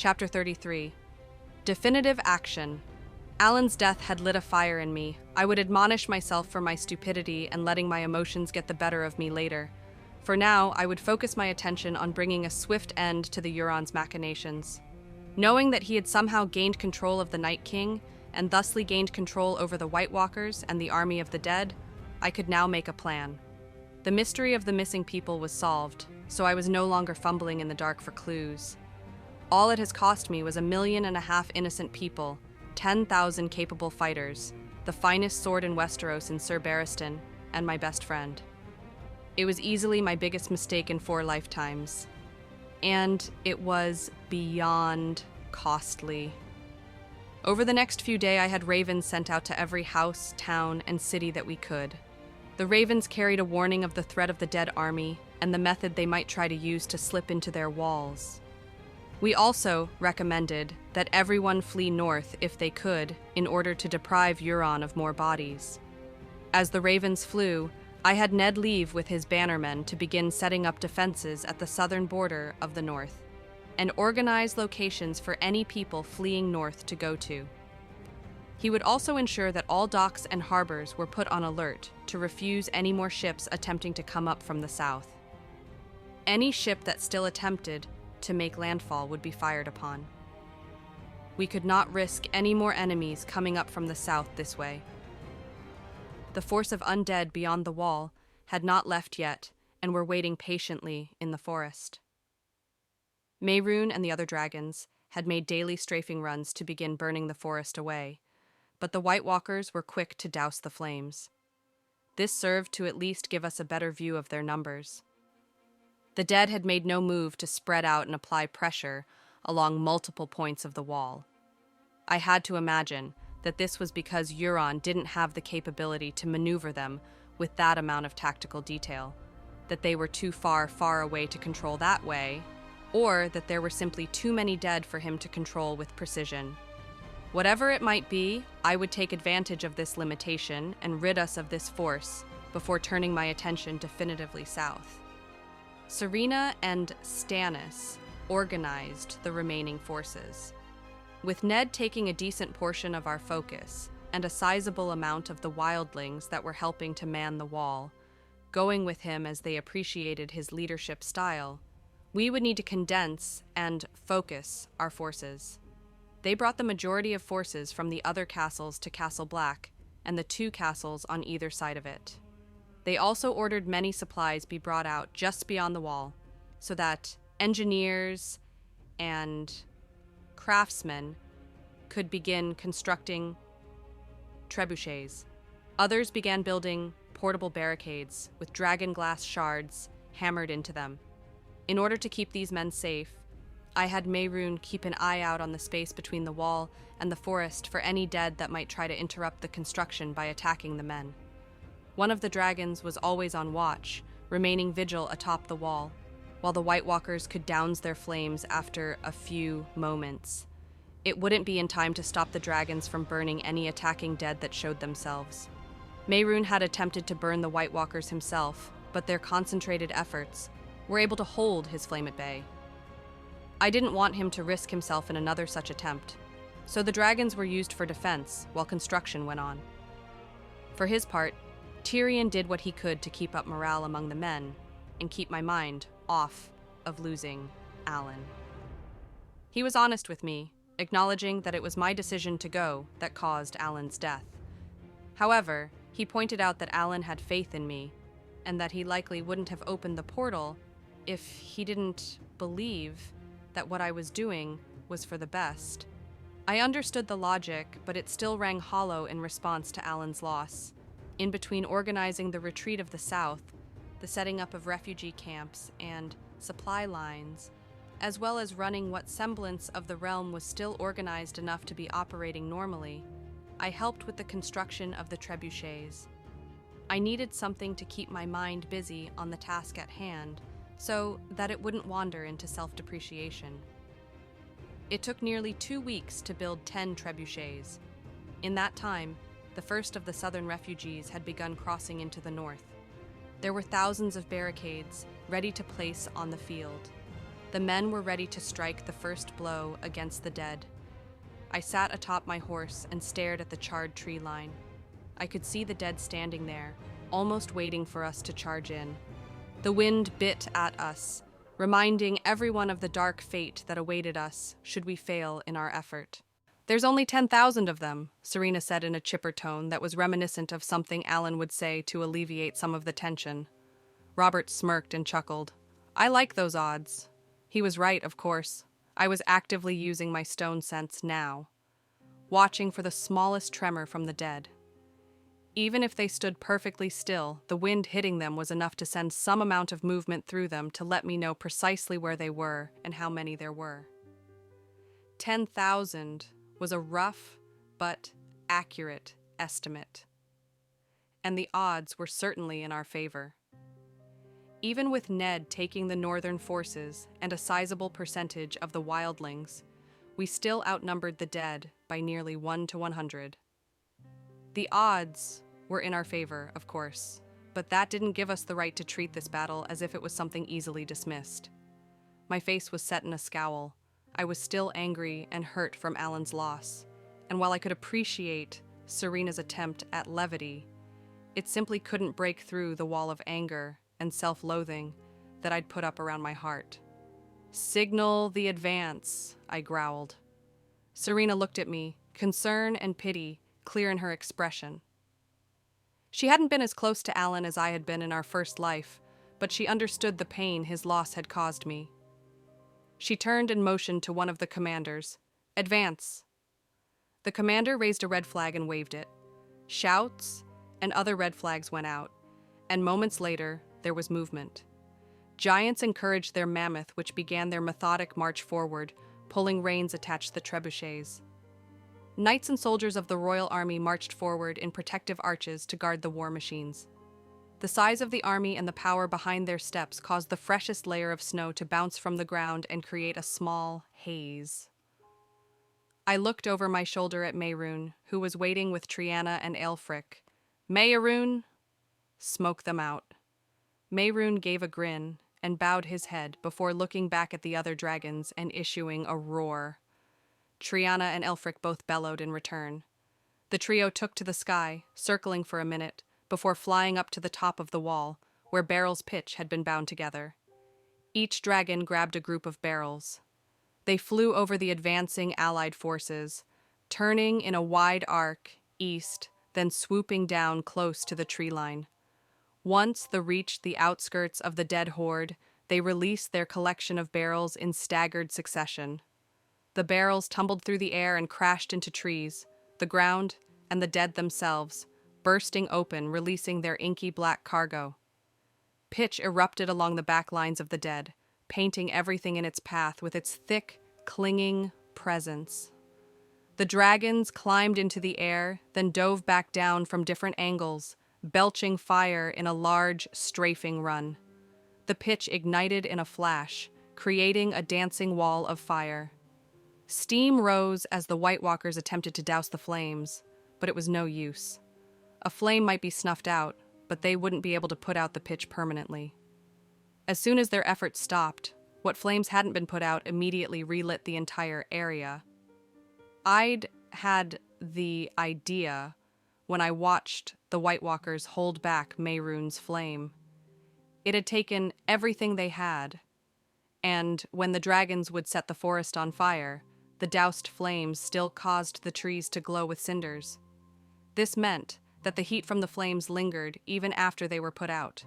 Chapter 33. Definitive Action. Alan's death had lit a fire in me. I would admonish myself for my stupidity and letting my emotions get the better of me later. For now, I would focus my attention on bringing a swift end to the Euron's machinations. Knowing that he had somehow gained control of the Night King, and thusly gained control over the White Walkers and the army of the dead, I could now make a plan. The mystery of the missing people was solved, so I was no longer fumbling in the dark for clues. All it has cost me was 1.5 million innocent people, 10,000 capable fighters, the finest sword in Westeros in Sir Barristan, and my best friend. It was easily my biggest mistake in 4 lifetimes. And it was beyond costly. Over the next few days, I had ravens sent out to every house, town, and city that we could. The ravens carried a warning of the threat of the dead army and the method they might try to use to slip into their walls. We also recommended that everyone flee north if they could in order to deprive Euron of more bodies. As the ravens flew, I had Ned leave with his bannermen to begin setting up defenses at the southern border of the north and organize locations for any people fleeing north to go to. He would also ensure that all docks and harbors were put on alert to refuse any more ships attempting to come up from the south. Any ship that still attempted to make landfall would be fired upon. We could not risk any more enemies coming up from the south this way. The force of undead beyond the wall had not left yet and were waiting patiently in the forest. Mehrunes and the other dragons had made daily strafing runs to begin burning the forest away, but the White Walkers were quick to douse the flames. This served to at least give us a better view of their numbers. The dead had made no move to spread out and apply pressure along multiple points of the wall. I had to imagine that this was because Euron didn't have the capability to maneuver them with that amount of tactical detail, that they were too far away to control that way, or that there were simply too many dead for him to control with precision. Whatever it might be, I would take advantage of this limitation and rid us of this force before turning my attention definitively south. Serena and Stannis organized the remaining forces, with Ned taking a decent portion of our focus and a sizable amount of the wildlings that were helping to man the wall, going with him as they appreciated his leadership style. We would need to condense and focus our forces. They brought the majority of forces from the other castles to Castle Black and the 2 castles on either side of it. They also ordered many supplies be brought out just beyond the wall, so that engineers and craftsmen could begin constructing trebuchets. Others began building portable barricades with dragon glass shards hammered into them. In order to keep these men safe, I had Mehrunes keep an eye out on the space between the wall and the forest for any dead that might try to interrupt the construction by attacking the men. One of the dragons was always on watch, remaining vigil atop the wall, while the White Walkers could douse their flames after a few moments. It wouldn't be in time to stop the dragons from burning any attacking dead that showed themselves. Mehrunes had attempted to burn the White Walkers himself, but their concentrated efforts were able to hold his flame at bay. I didn't want him to risk himself in another such attempt, so the dragons were used for defense while construction went on. For his part, Tyrion did what he could to keep up morale among the men and keep my mind off of losing Alan. He was honest with me, acknowledging that it was my decision to go that caused Alan's death. However, he pointed out that Alan had faith in me and that he likely wouldn't have opened the portal if he didn't believe that what I was doing was for the best. I understood the logic, but it still rang hollow in response to Alan's loss. In between organizing the retreat of the south, the setting up of refugee camps and supply lines, as well as running what semblance of the realm was still organized enough to be operating normally, I helped with the construction of the trebuchets. I needed something to keep my mind busy on the task at hand, so that it wouldn't wander into self-depreciation. It took nearly 2 weeks to build 10 trebuchets. In that time, the first of the southern refugees had begun crossing into the north. There were thousands of barricades ready to place on the field. The men were ready to strike the first blow against the dead. I sat atop my horse and stared at the charred tree line. I could see the dead standing there, almost waiting for us to charge in. The wind bit at us, reminding everyone of the dark fate that awaited us should we fail in our effort. "There's only 10,000 of them," Serena said in a chipper tone that was reminiscent of something Alan would say to alleviate some of the tension. Robert smirked and chuckled. "I like those odds." He was right, of course. I was actively using my stone sense now, watching for the smallest tremor from the dead. Even if they stood perfectly still, the wind hitting them was enough to send some amount of movement through them to let me know precisely where they were and how many there were. 10,000 was a rough but accurate estimate, and the odds were certainly in our favor. Even with Ned taking the northern forces and a sizable percentage of the wildlings, we still outnumbered the dead by nearly 1 to 100. The odds were in our favor, of course, but that didn't give us the right to treat this battle as if it was something easily dismissed. My face was set in a scowl. I was still angry and hurt from Alan's loss, and while I could appreciate Serena's attempt at levity, it simply couldn't break through the wall of anger and self-loathing that I'd put up around my heart. "Signal the advance," I growled. Serena looked at me, concern and pity clear in her expression. She hadn't been as close to Alan as I had been in our first life, but she understood the pain his loss had caused me. She turned and motioned to one of the commanders. "Advance." The commander raised a red flag and waved it. Shouts and other red flags went out, and moments later, there was movement. Giants encouraged their mammoth, which began their methodic march forward, pulling reins attached to the trebuchets. Knights and soldiers of the royal army marched forward in protective arches to guard the war machines. The size of the army and the power behind their steps caused the freshest layer of snow to bounce from the ground and create a small haze. I looked over my shoulder at Mehrunes, who was waiting with Triana and Aelfric. "Mehrunes, smoke them out." Mehrunes gave a grin and bowed his head before looking back at the other dragons and issuing a roar. Triana and Aelfric both bellowed in return. The trio took to the sky, circling for a minute, before flying up to the top of the wall, where barrels pitch had been bound together. Each dragon grabbed a group of barrels. They flew over the advancing allied forces, turning in a wide arc east, then swooping down close to the tree line. Once they reached the outskirts of the dead horde, they released their collection of barrels in staggered succession. The barrels tumbled through the air and crashed into trees, the ground, and the dead themselves, bursting open, releasing their inky black cargo. Pitch erupted along the back lines of the dead, painting everything in its path with its thick, clinging presence. The dragons climbed into the air, then dove back down from different angles, belching fire in a large, strafing run. The pitch ignited in a flash, creating a dancing wall of fire. Steam rose as the White Walkers attempted to douse the flames, but it was no use. A flame might be snuffed out, but they wouldn't be able to put out the pitch permanently. As soon as their efforts stopped, what flames hadn't been put out immediately relit the entire area. I'd had the idea when I watched the White Walkers hold back Mehrunes' flame. It had taken everything they had, and when the dragons would set the forest on fire, the doused flames still caused the trees to glow with cinders. This meant that the heat from the flames lingered even after they were put out.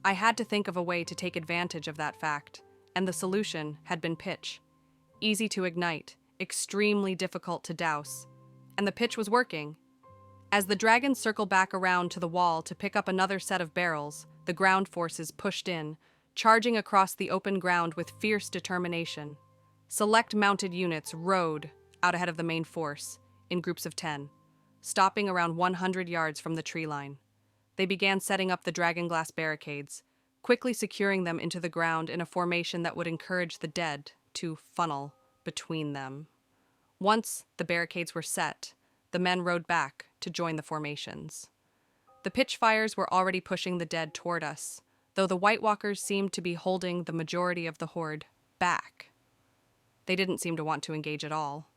I had to think of a way to take advantage of that fact, and the solution had been pitch. Easy to ignite, extremely difficult to douse, and the pitch was working. As the dragons circled back around to the wall to pick up another set of barrels, the ground forces pushed in, charging across the open ground with fierce determination. Select mounted units rode out ahead of the main force, in groups of 10, stopping around 100 yards from the tree line. They began setting up the dragonglass barricades, quickly securing them into the ground in a formation that would encourage the dead to funnel between them. Once the barricades were set, the men rode back to join the formations. The pitch fires were already pushing the dead toward us, though the White Walkers seemed to be holding the majority of the horde. back. They didn't seem to want to engage at all.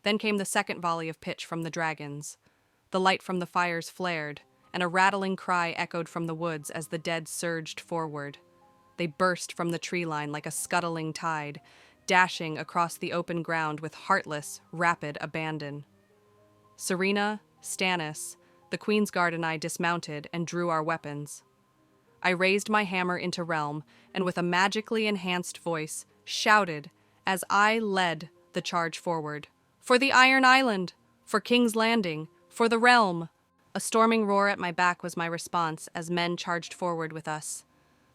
Then came the second volley of pitch from the dragons. The light from the fires flared, and a rattling cry echoed from the woods as the dead surged forward. They burst from the tree line like a scuttling tide, dashing across the open ground with heartless, rapid abandon. Serena, Stannis, the Queen's Guard and I dismounted and drew our weapons. I raised my hammer into realm and with a magically enhanced voice shouted as I led the charge forward. For the Iron Island! For King's Landing! For the realm! A storming roar at my back was my response as men charged forward with us.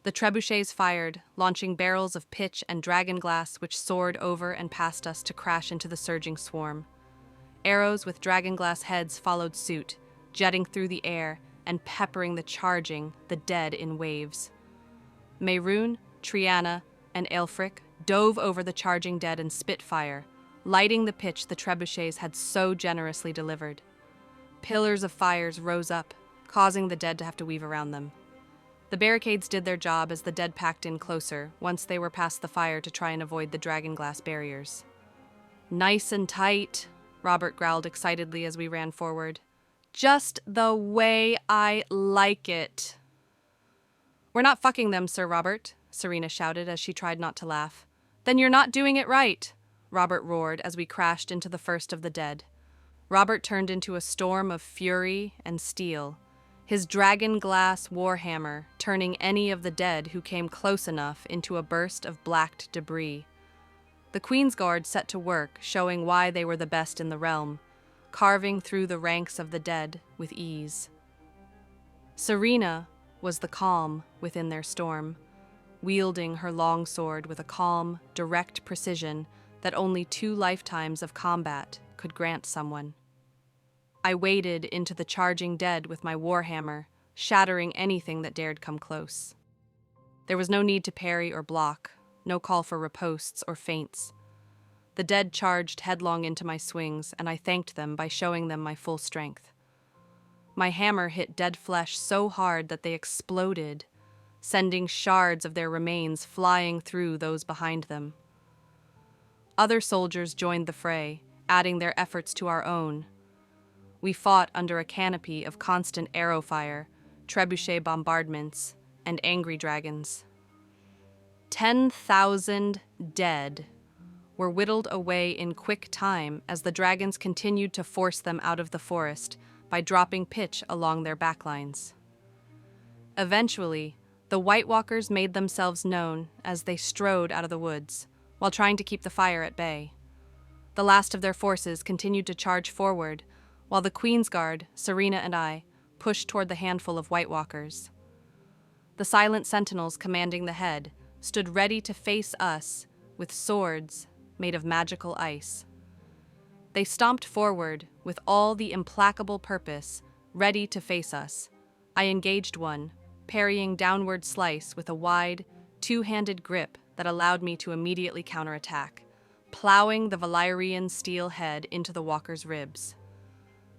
The trebuchets fired, launching barrels of pitch and dragon glass which soared over and past us to crash into the surging swarm. Arrows with dragon glass heads followed suit, jetting through the air and peppering the dead in waves. Mehrunes, Triana, and Aelfric dove over the charging dead and spit fire, lighting the pitch the trebuchets had so generously delivered. Pillars of fires rose up, causing the dead to have to weave around them. The barricades did their job as the dead packed in closer once they were past the fire to try and avoid the dragon glass barriers. Nice and tight, Robert growled excitedly as we ran forward. Just the way I like it. We're not fucking them, Sir Robert, Serena shouted as she tried not to laugh. Then you're not doing it right, Robert roared as we crashed into the first of the dead. Robert turned into a storm of fury and steel, his dragon glass warhammer turning any of the dead who came close enough into a burst of blacked debris. The Queen's Guard set to work, showing why they were the best in the realm, carving through the ranks of the dead with ease. Serena was the calm within their storm, wielding her long sword with a calm, direct precision that only 2 lifetimes of combat could grant someone. I waded into the charging dead with my warhammer, shattering anything that dared come close. There was no need to parry or block, no call for ripostes or feints. The dead charged headlong into my swings, and I thanked them by showing them my full strength. My hammer hit dead flesh so hard that they exploded, sending shards of their remains flying through those behind them. Other soldiers joined the fray, adding their efforts to our own. We fought under a canopy of constant arrow fire, trebuchet bombardments, and angry dragons. 10,000 dead were whittled away in quick time as the dragons continued to force them out of the forest by dropping pitch along their backlines. Eventually, the White Walkers made themselves known as they strode out of the woods, while trying to keep the fire at bay. The last of their forces continued to charge forward, while the Queen's Guard, Serena and I, pushed toward the handful of White Walkers. The silent sentinels commanding the head stood ready to face us with swords made of magical ice. They stomped forward with all the implacable purpose, ready to face us. I engaged one, parrying downward slice with a wide, 2-handed grip that allowed me to immediately counterattack, plowing the Valyrian steel head into the walker's ribs.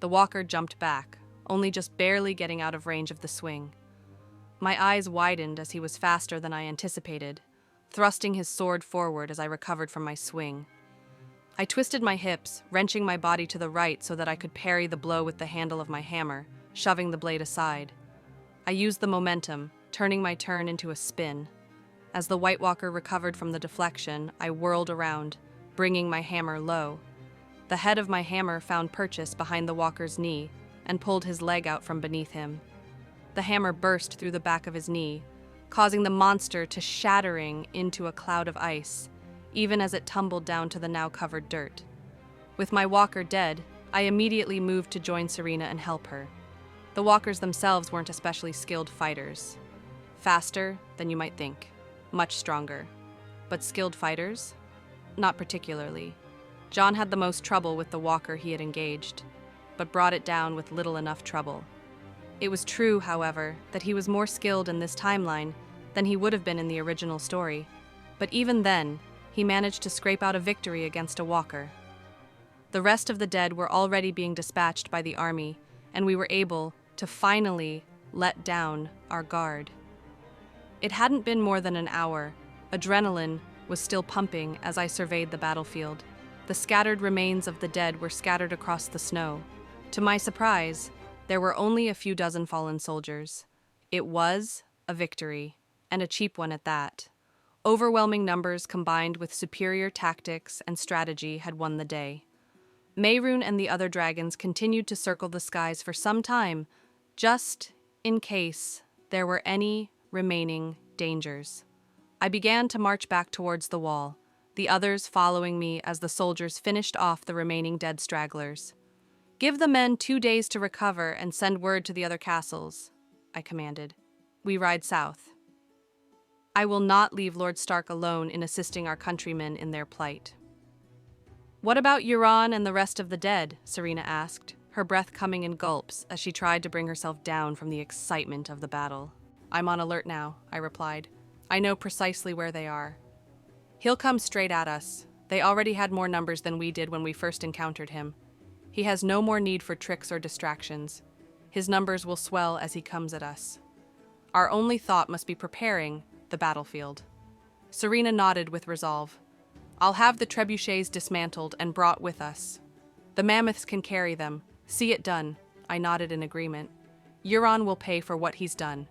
The walker jumped back, only just barely getting out of range of the swing. My eyes widened as he was faster than I anticipated, thrusting his sword forward as I recovered from my swing. I twisted my hips, wrenching my body to the right so that I could parry the blow with the handle of my hammer, shoving the blade aside. I used the momentum, turning my turn into a spin. As the White Walker recovered from the deflection, I whirled around, bringing my hammer low. The head of my hammer found purchase behind the walker's knee and pulled his leg out from beneath him. The hammer burst through the back of his knee, causing the monster to shattering into a cloud of ice, even as it tumbled down to the now covered dirt. With my walker dead, I immediately moved to join Serena and help her. The walkers themselves weren't especially skilled fighters. Faster than you might think, much stronger. But skilled fighters? Not particularly. John had the most trouble with the walker he had engaged, but brought it down with little enough trouble. It was true, however, that he was more skilled in this timeline than he would have been in the original story, but even then, he managed to scrape out a victory against a walker. The rest of the dead were already being dispatched by the army, and we were able to finally let down our guard. It hadn't been more than an hour, adrenaline was still pumping as I surveyed the battlefield. The scattered remains of the dead were scattered across the snow. To my surprise, there were only a few dozen fallen soldiers. It was a victory, and a cheap one at that. Overwhelming numbers combined with superior tactics and strategy had won the day. Mehrunes and the other dragons continued to circle the skies for some time, just in case there were any remaining dangers. I began to march back towards the wall, the others following me as the soldiers finished off the remaining dead stragglers. "Give the men 2 days to recover and send word to the other castles," I commanded. "We ride south. I will not leave Lord Stark alone in assisting our countrymen in their plight." "What about Euron and the rest of the dead?" Serena asked, her breath coming in gulps as she tried to bring herself down from the excitement of the battle. "I'm on alert now," I replied. "I know precisely where they are. He'll come straight at us. They already had more numbers than we did when we first encountered him. He has no more need for tricks or distractions. His numbers will swell as he comes at us. Our only thought must be preparing the battlefield." Serena nodded with resolve. "I'll have the trebuchets dismantled and brought with us. The mammoths can carry them. See it done." I nodded in agreement. "Euron will pay for what he's done.